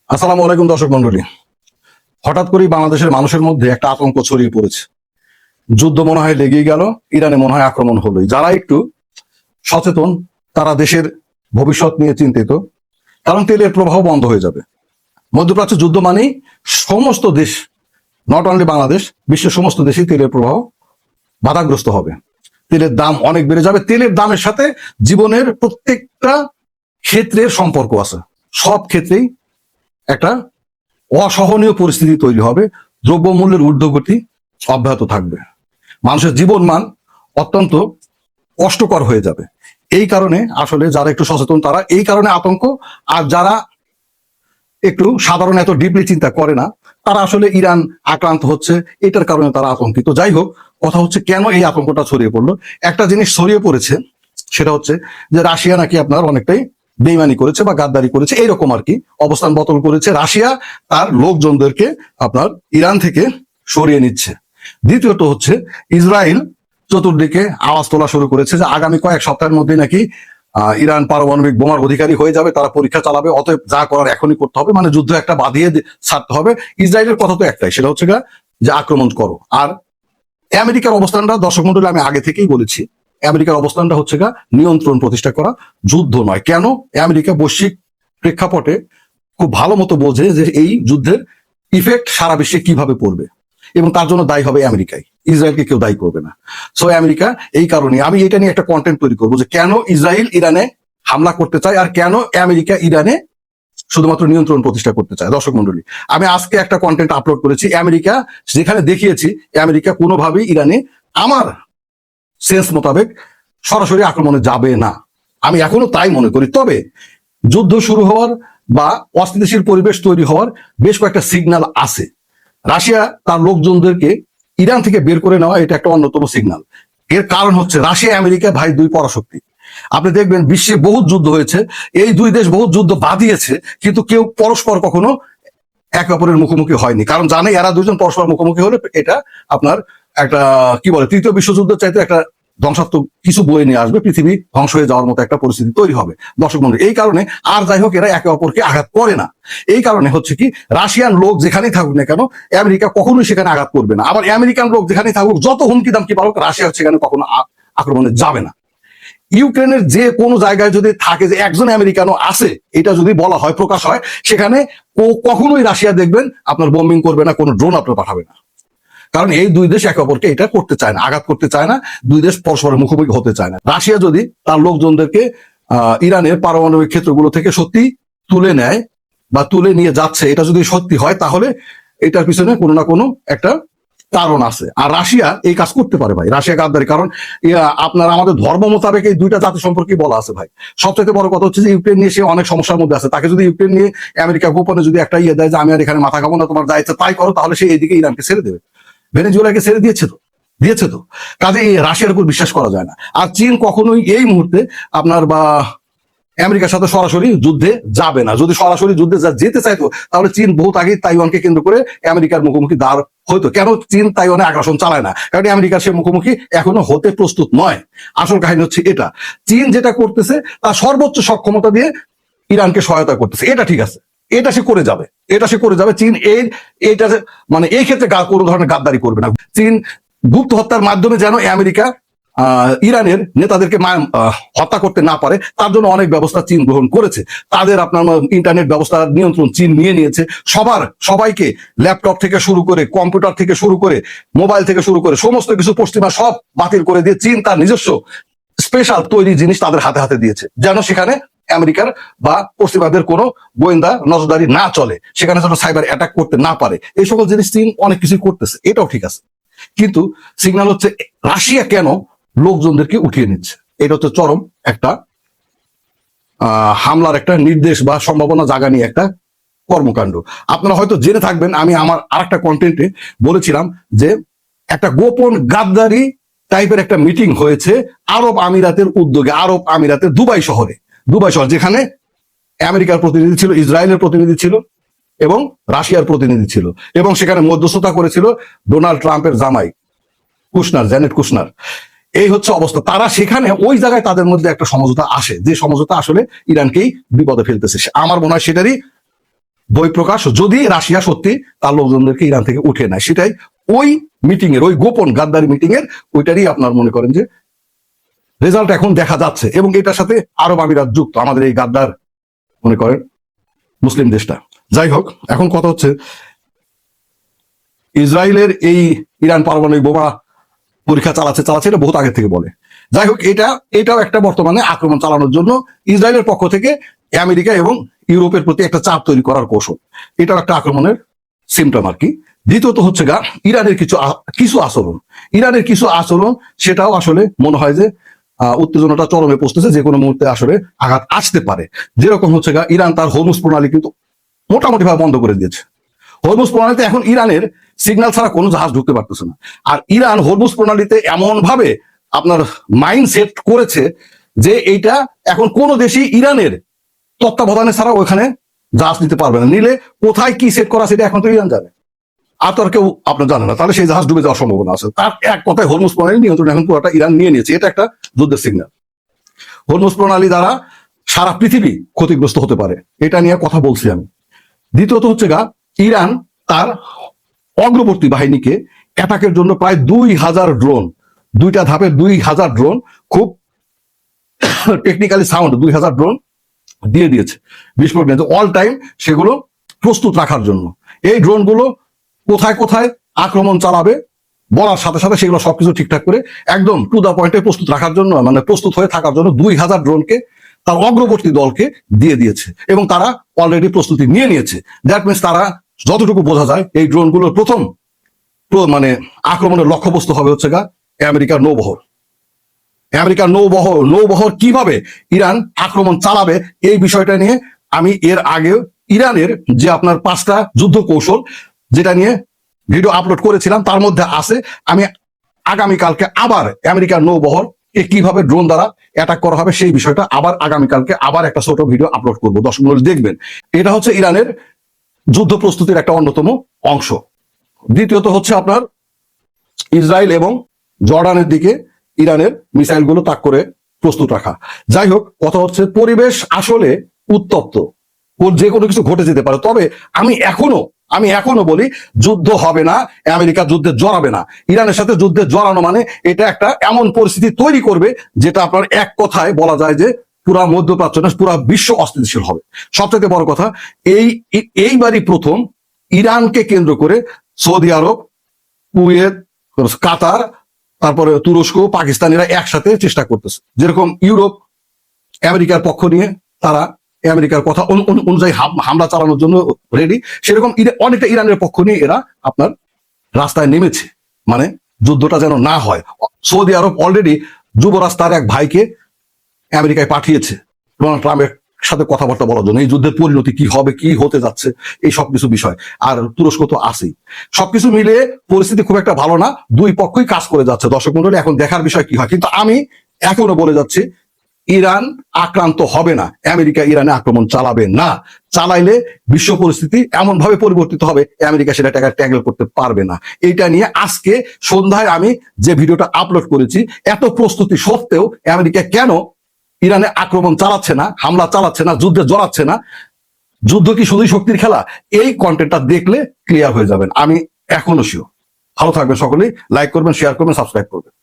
আসসালামু আলাইকুম দর্শক মন্ডলী। হঠাৎ করেই বাংলাদেশের মানুষের মধ্যে একটা আতঙ্ক ছড়িয়ে পড়েছে। যুদ্ধ মনে হয় লেগেই গেল, ইরানে মনে হয় আক্রমণ হলোই। যারা একটু সচেতন তারা দেশের ভবিষ্যৎ নিয়ে চিন্তিত, কারণ তেলের প্রবাহ বন্ধ হয়ে যাবে। মধ্যপ্রাচ্য যুদ্ধ মানেই সমস্ত দেশ, নট অনলি বাংলাদেশ, বিশ্বের সমস্ত দেশেই তেলের প্রবাহ বাধাগ্রস্ত হবে। তেলের দাম অনেক বেড়ে যাবে। তেলের দামের সাথে জীবনের প্রত্যেকটা ক্ষেত্রের সম্পর্ক আছে। সব ক্ষেত্রেই একটা অসহনীয় পরিস্থিতি তৈরি হবে। দ্রব্যমূল্যের ঊর্ধ্বগতি অব্যাহত থাকবে। মানুষের জীবন মান অত্যন্ত কষ্টকর হয়ে যাবে। এই কারণে আসলে যারা একটু সচেতন তারা এই কারণে আতঙ্ক, আর যারা একটু সাধারণ এত ডিপলি চিন্তা করে না তারা আসলে ইরান আক্রান্ত হচ্ছে এটার কারণে তারা আতঙ্কিত। যাই হোক, কথা হচ্ছে কেন এই আতঙ্কটা ছড়িয়ে পড়লো। একটা জিনিস ছড়িয়ে পড়েছে, সেটা হচ্ছে যে রাশিয়া নাকি আপনার অনেকটাই বেইমানি করেছে বা গাদ্দারি করেছে, এইরকম আর কি অবস্থান বদল করেছে। রাশিয়া তার লোকজনদেরকে আপনার ইরান থেকে সরিয়ে নিচ্ছে। দ্বিতীয়ত হচ্ছে ইসরায়েল চতুর্দিকে আওয়াজ তোলা শুরু করেছে যে আগামী কয়েক সপ্তাহের মধ্যে নাকি ইরান পারমাণবিক বোমার অধিকারী হয়ে যাবে, তারা পরীক্ষা চালাবে, অতএব যা করার এখনই করতে হবে, মানে যুদ্ধ একটা বাঁধিয়ে ছাড়তে হবে। ইসরায়েলের কথা তো একটাই, সেটা হচ্ছে যে আক্রমণ করো। আর আমেরিকার অবস্থানটা দর্শক মন্ডলী আমি আগে থেকেই বলেছি, আমেরিকার অবস্থানটা হচ্ছে নিয়ন্ত্রণ প্রতিষ্ঠা করা, যুদ্ধ নয়। কেন? আমেরিকা বৈশ্বিক প্রেক্ষাপটে খুব ভালো মতো বোঝে যে এই যুদ্ধের ইফেক্ট সারা বিশ্বে কিভাবে পড়বে, এবং তার জন্য দায়ী হবে আমেরিকাই, ইসরায়েলকে কেউ দায়ী করবে না। সো আমেরিকা এই কারণে, আমি এটা নিয়ে একটা কন্টেন্ট তৈরি করবো যে কেন ইসরায়েল ইরানে হামলা করতে চায় আর কেন আমেরিকা ইরানে শুধুমাত্র নিয়ন্ত্রণ প্রতিষ্ঠা করতে চায়। দর্শক মন্ডলী, আমি আজকে একটা কন্টেন্ট আপলোড করেছি আমেরিকা, যেখানে দেখিয়েছি আমেরিকা কোনোভাবেই ইরানে আমার সেন্স মোতাবেক সরাসরি আক্রমণে যাবে না। আমি এখনো তাই মনে করি। তবে যুদ্ধ শুরু হওয়ার বা অস্থিতিশীল পরিবেশ তৈরি হওয়ার বেশ কয়েকটা সিগন্যাল আছে। রাশিয়া তার লোকজনদেরকে ইরান থেকে বের করে নেওয়া এটা একটা অন্যতম সিগন্যাল। এর কারণ হচ্ছে রাশিয়া আমেরিকা ভাই দুই পরাশক্তি। আপনি দেখবেন বিশ্বে বহুত যুদ্ধ হয়েছে, এই দুই দেশ বহুত যুদ্ধ বাঁধিয়েছে, কিন্তু কেউ পরস্পর কখনো একে অপরের মুখোমুখি হয়নি, কারণ জানে এরা দুজন পরস্পর মুখোমুখি হলে এটা আপনার একটা কি বলে তৃতীয় বিশ্বযুদ্ধের চাইতে একটা ধ্বংসাত্মক কিছু বয়ে নিয়ে আসবে, পৃথিবী ধ্বংস হয়ে যাওয়ার মতো একটা পরিস্থিতি তৈরি হবে। দর্শক মন্ডলী, এই কারণে আর যাই হোক এরা একে অপরকে আঘাত করে না। এই কারণে হচ্ছে কি, রাশিয়ান লোক যেখানেই থাকুক না কেন আমেরিকা কখনোই সেখানে আঘাত করবে না। আবার আমেরিকান লোক যেখানেই থাকুক, যত হুমকি দামকি পারুক, রাশিয়া সেখানে কখনো আক্রমণে যাবে না। ইউক্রেনের যে কোনো জায়গায় যদি থাকে যে একজন আমেরিকানও আছে, এটা যদি বলা হয়, প্রকাশ হয়, সেখানে কখনোই রাশিয়া দেখবেন আপনার বোম্বিং করবে না, কোনো ড্রোন আপনার পাঠাবে না। কারণ এই দুই দেশ একে অপরকে এটা করতে চায় না, আঘাত করতে চায় না, দুই দেশ পরস্পরের মুখোমুখি হতে চায় না। রাশিয়া যদি তার লোকজনদেরকে ইরানের পারমাণবিক ক্ষেত্রগুলো থেকে সত্যি তুলে নেয় বা তুলে নিয়ে যাচ্ছে, এটা যদি সত্যি হয়, তাহলে এটার পিছনে কোনো না কোনো একটা কারণ আছে। আর রাশিয়া এই কাজ করতে পারে ভাই, রাশিয়া গাদ্দারি। কারণ আপনার আমাদের ধর্ম মোতাবেক এই দুইটা জাতি সম্পর্কে বলা আছে ভাই। সবচেয়ে বড় কথা হচ্ছে যে ইউক্রেন নিয়ে সে অনেক সমস্যার মধ্যে আছে। তাকে যদি ইউক্রেন নিয়ে আমেরিকা গোপনে যদি একটা দেয় যে আমি আর এখানে মাথা খাবো না, তোমার যা ইচ্ছা তাই করো, তাহলে সে এইদিকে ইরানকে ছেড়ে দেবে। ভেনেজুয়েলাকে ছেড়ে দিয়েছে তো। কাজে এই রাশিয়ার উপর বিশ্বাস করা যায় না। আর চীন কখনোই এই মুহূর্তে আপনার বা আমেরিকার সাথে সরাসরি যুদ্ধে যাবে না। যদি সরাসরি যুদ্ধে যেতে চাইতো, তাহলে চীন বহুত আগেই তাইওয়ানকে কেন্দ্র করে আমেরিকার মুখোমুখি দাঁড় হইতো। কেন চীন তাইওয়ানে আগ্রাসন চালায় না? কারণ আমেরিকার সে মুখোমুখি এখনো হতে প্রস্তুত নয়। আসল কাহিনী হচ্ছে এটা, চীন যেটা করতেছে তার সর্বোচ্চ সক্ষমতা দিয়ে ইরানকে সহায়তা করতেছে। এটা ঠিক আছে, এটা সে করে যাবে। চীন এইটা মানে এই ক্ষেত্রে কোনো ধরনের গাদ্দারি করবে না। চীন গুপ্ত হত্যার মাধ্যমে যেন আমেরিকা ইরানের নেতাদেরকে হত্যা করতে না পারে, তার জন্য অনেক ব্যবস্থা চীন গ্রহণ করেছে। তাদের আপনার ইন্টারনেট ব্যবস্থার নিয়ন্ত্রণ চীন নিয়ে নিয়েছে। সবাইকে ল্যাপটপ থেকে শুরু করে, কম্পিউটার থেকে শুরু করে, মোবাইল থেকে শুরু করে সমস্ত কিছু পশ্চিমা সব বাতিল করে দিয়ে চীন তার নিজস্ব স্পেশাল তৈরি জিনিস তাদের হাতে হাতে দিয়েছে, যেন সেখানে আমেরিকার বা পশ্চিমাদের কোনো গোয়েন্দা নজরদারি না চলে, সেখানে যেন সাইবার অ্যাটাক করতে না পারে। এই সকল জিনিস চীন অনেক কিছুই করতেছে, এটাও ঠিক আছে। কিন্তু সিগন্যাল হচ্ছে রাশিয়া কেন লোকজনদেরকে উঠিয়ে নিচ্ছে। এটা হচ্ছে চরম একটা হামলার একটা নির্দেশ বা সম্ভাবনা জাগা নিয়ে একটা কর্মকাণ্ড। আপনারা হয়তো জেনে থাকবেন, আমি আমার আরেকটা কন্টেন্টে বলেছিলাম যে একটা গোপন গাদ্দারি টাইপের একটা মিটিং হয়েছে আরব আমিরাতের উদ্যোগে, আরব আমিরাতের দুবাই শহর, যেখানে আমেরিকার প্রতিনিধি ছিল, ইসরায়েলের প্রতিনিধি ছিল এবং রাশিয়ার প্রতিনিধি ছিল, এবং সেখানে মধ্যস্থতা করেছিল ডোনাল্ড ট্রাম্পের জামাই জেনেট কুশনার। এই হচ্ছে অবস্থা। তারা সেখানে ওই জায়গায় তাদের মধ্যে একটা সমঝোতা আসে, যে সমঝোতা আসলে ইরানকেই বিপদে ফেলতেছে। আমার মনে হয় সেটারই বহিঃপ্রকাশ যদি রাশিয়া সত্যি তার লোকজনদেরকে ইরান থেকে উঠিয়ে নেয়, সেটাই ওই মিটিং এর, ওই গোপন গাদ্দারি মিটিং এর ওইটারই আপনার মনে করেন যে রেজাল্ট এখন দেখা যাচ্ছে। এবং এটার সাথে আরব আমিরাত যুক্ত, আমাদের এই গাদ্দার মনে করেন মুসলিম দেশটা। যাই হোক, এখন কথা হচ্ছে ইসরায়েলের এই ইরান পারমাণবিক বোমা পরীক্ষা চালাচ্ছে এটা বহুত আগে থেকে বলে। যাই হোক, এটাও একটা বর্তমানে আক্রমণ চালানোর জন্য ইসরায়েলের পক্ষ থেকে আমেরিকা এবং ইউরোপের প্রতি একটা চাপ তৈরি করার কৌশল। এটাও একটা আক্রমণের সিমটম আর কি। দ্বিতীয়ত হচ্ছে ইরানের কিছু আচরণ সেটাও আসলে মনে হয় যে উত্তেজনাটা চরমে পৌঁছতেছে, যে কোনো মুহূর্তে আসলে আঘাত আসতে পারে। যেরকম হচ্ছে ইরান তার হরমুজ প্রণালী কিন্তু মোটামুটি ভাবে বন্ধ করে দিয়েছে। হরমুজ প্রণালীতে এখন ইরানের সিগন্যাল ছাড়া কোনো জাহাজ ঢুকতে পারতেছে না। আর ইরান হরমুজ প্রণালীতে এমন ভাবে আপনার মাইন্ড সেট করেছে যে এইটা এখন কোনো দেশই ইরানের তত্ত্বাবধানে ছাড়া ওইখানে জাহাজ নিতে পারবে না। নিলে কোথায় কি সেট করা সেটা এখন তো ইরান জানে, আর তো আর কেউ আপনার জানে না। তাহলে সেই জাহাজ ডুবে যাওয়ার সম্ভাবনা আছে। তার এক কথায় হরমুজ প্রণালী নিয়ন্ত্রণ এখন পুরোটা ইরান নিয়ে নিয়েছে। এটা একটা যুদ্ধের সিগন্যাল। হরমুজ প্রণালী দ্বারা সারা পৃথিবী ক্ষতিগ্রস্ত হতে পারে, এটা নিয়ে কথা বলছি আমি। দ্বিতীয়ত হচ্ছে ইরান তার অগ্রবর্তী বাহিনীকে অ্যাটাকের জন্য প্রায় 2000 ড্রোন, দুইটা ধাপের 2000 ড্রোন, খুব টেকনিক্যালি সাউন্ড 2000 ড্রোন দিয়ে দিয়েছে বিস্ফোরক নিয়ে, অল টাইম সেগুলো প্রস্তুত রাখার জন্য। এই ড্রোনগুলো কোথায় কোথায় আক্রমণ চালাবে বলার সাথে সাথে সেগুলো সবকিছু ঠিকঠাক করে একদম টু দা পয়েন্টে প্রস্তুত রাখার জন্য, মানে প্রস্তুত হয়ে থাকার জন্য 2000 ড্রোনকে তার অগ্রবর্তী দলকে দিয়ে দিয়েছে এবং তারা অলরেডি প্রস্তুতি নিয়ে নিয়েছে। দ্যাট মিনস তারা যতটুকু বোঝা যায় এই ড্রোনগুলোর প্রথম মানে আক্রমণের লক্ষ্যবস্তু হবে হচ্ছে আমেরিকার নৌবহর। আমেরিকার নৌবহর কিভাবে ইরান আক্রমণ চালাবে এই বিষয়টা নিয়ে আমি এর আগেও ইরানের যে আপনার 5টা যুদ্ধ কৌশল যেটা নিয়ে ভিডিও আপলোড করেছিলাম, তার মধ্যে আছে। আমি আগামীকালকে আবার আমেরিকার নৌবহর কিভাবে ড্রোন দ্বারা অ্যাটাক করা হবে সেই বিষয়টা আবার আগামীকালকে আবার একটা ছোট ভিডিও আপলোড করবো, দর্শক মণ্ডলী দেখবেন। এটা হচ্ছে ইরানের যুদ্ধ প্রস্তুতির একটা অন্যতম অংশ। দ্বিতীয়ত হচ্ছে আপনার ইসরায়েল এবং জর্ডানের দিকে ইরানের মিসাইল গুলো তাক করে প্রস্তুত রাখা। যাই হোক, কথা হচ্ছে পরিবেশ আসলে উত্তপ্ত, যে কোনো কিছু ঘটে যেতে পারে। তবে আমি এখনো বলি যুদ্ধ হবে না, আমেরিকা যুদ্ধে জড়াবে না। ইরানের সাথে যুদ্ধে জড়ানো মানে এটা একটা এমন পরিস্থিতি তৈরি করবে যেটা আপনার এক কথায় বলা যায় যে পুরা মধ্যপ্রাচ্য না, পুরা বিশ্ব অস্থিতিশীল হবে। সবচেয়ে বড় কথা, এইবারই প্রথম ইরানকে কেন্দ্র করে সৌদি আরব, কুয়েত, কাতার, তারপরে তুরস্ক, পাকিস্তানিরা একসাথে চেষ্টা করতেছে। যেরকম ইউরোপ আমেরিকার পক্ষ নিয়ে তারা আমেরিকার কথা অনুযায়ী হামলা চালানোর জন্য রেডি, সেরকম অনেকটা ইরানের পক্ষ নিয়ে এরা আপনার রাস্তায় নেমেছে, মানে যুদ্ধটা যেন না হয়। সৌদি আরব অলরেডি যুবরাজ তার এক ভাইকে আমেরিকায় পাঠিয়েছে ডোনাল্ড ট্রাম্পের সাথে কথাবার্তা বলার জন্য, এই যুদ্ধের পরিণতি কি হবে, কি হতে যাচ্ছে, এই সবকিছু বিষয়। আর তুরস্ক তো আছেই। সবকিছু মিলিয়ে পরিস্থিতি খুব একটা ভালো না, দুই পক্ষই কাজ করে যাচ্ছে। দর্শক মন্ডলী, এখন দেখার বিষয় কি হয়। কিন্তু আমি এখনো বলে যাচ্ছি ইরান আক্রান্ত হবে না, আমেরিকা ইরানে আক্রমণ চালাবে না। চালাইলে বিশ্ব পরিস্থিতি এমন ভাবে পরিবর্তিত হবে আমেরিকা সেটা ট্যাকেল করতে পারবে না। এইটা নিয়ে আজকে সন্ধ্যায় আমি যে ভিডিওটা আপলোড করেছি, এত প্রস্তুতি সত্ত্বেও আমেরিকা কেন ইরানে আক্রমণ চালাচ্ছে না, হামলা চালাচ্ছে না, যুদ্ধে জড়াচ্ছে না, যুদ্ধ কি শুধুই শক্তির খেলা, এই কন্টেন্টটা দেখলে ক্লিয়ার হয়ে যাবেন। আমি এখনো শিওর। ভালো থাকবেন সকলেই, লাইক করবেন, শেয়ার করবেন, সাবস্ক্রাইব করবেন।